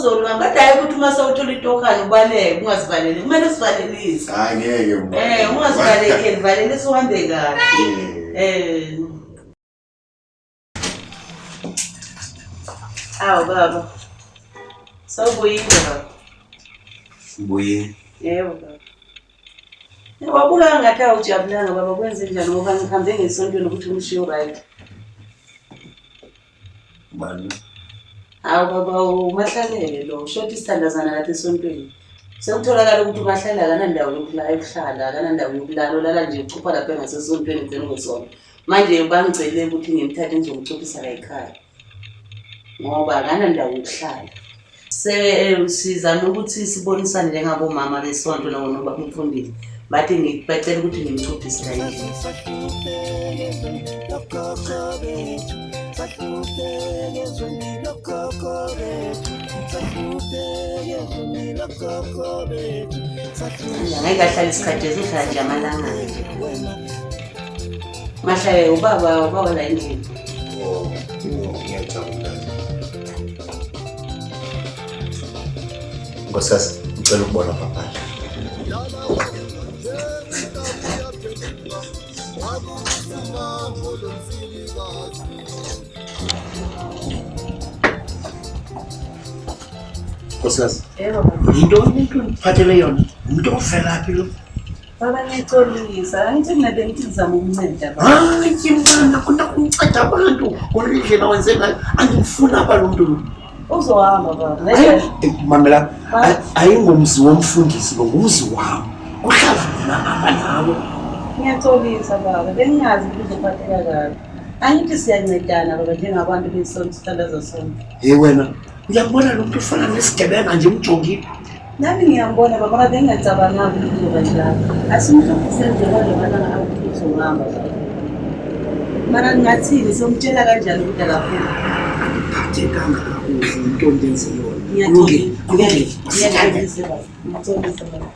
uzolwa ngadayi ukuthi uma sawuthola itokani ubaleke ungazivaleli kumele usivalelise ngeke ungazivalekeli valelise uhambe kahle awu baba sawubuyile baba Buye yebo baba wabuka ngathi awujabulanga baba kwenze njani ngoba ngihambe ngesontweni ukuthi umshiyo right bani awu baba uMahlalele lo short isithandazana lapha esontweni sekutholakala ukuthi uMahlalele akanandawo yokuhlala akanandawo yokulala olala nje ucupha lapha ngasesontweni ngene kwesonto manje bangicele ukuthi ngimthathe ngizokucuphisa la ekhaya ngoba akanandawo yokuhlala sizama ukuthi sibonisane njengabomama besonto noba kumfundisi bathi ngibacela ukuthi ngimcuphise la endlini ngeke ahlale isikhathi esihlala nje amalanga Mahlalela ubaba la endlini ngiyajabula Nkosikazi ngicela ukubona papa Nkosikazi into ngiphathele yona umuntu ovelaphi lo baba ngixolisa angithi mina bengizama ukunceda baba hayi mfana kuna kumnceda abantu konindlela wenze ngayo angifuna apha lo muntu uzohamba baba mamela ayingomzi womfundisi lo ngumzi wami uhlala mina apha nawe ngiyatholisa baba bengazi ukuthi uzophatheka kabi angithi siyancedana baba njengabantu besonto sithandaza sonke wena uyambona lo muntu ufana nesigebenga nje umjongile nami ngiyambona baba ngabe ngingacabanga ukuthi uzoba njalo asimhlophise njengoba malanga awukuthi uhamba mara ngathini somtshela kanjani ukuthi akaphuma phathe kangaka into ndenze yona ngiyatholisa baba ngiyatholisa baba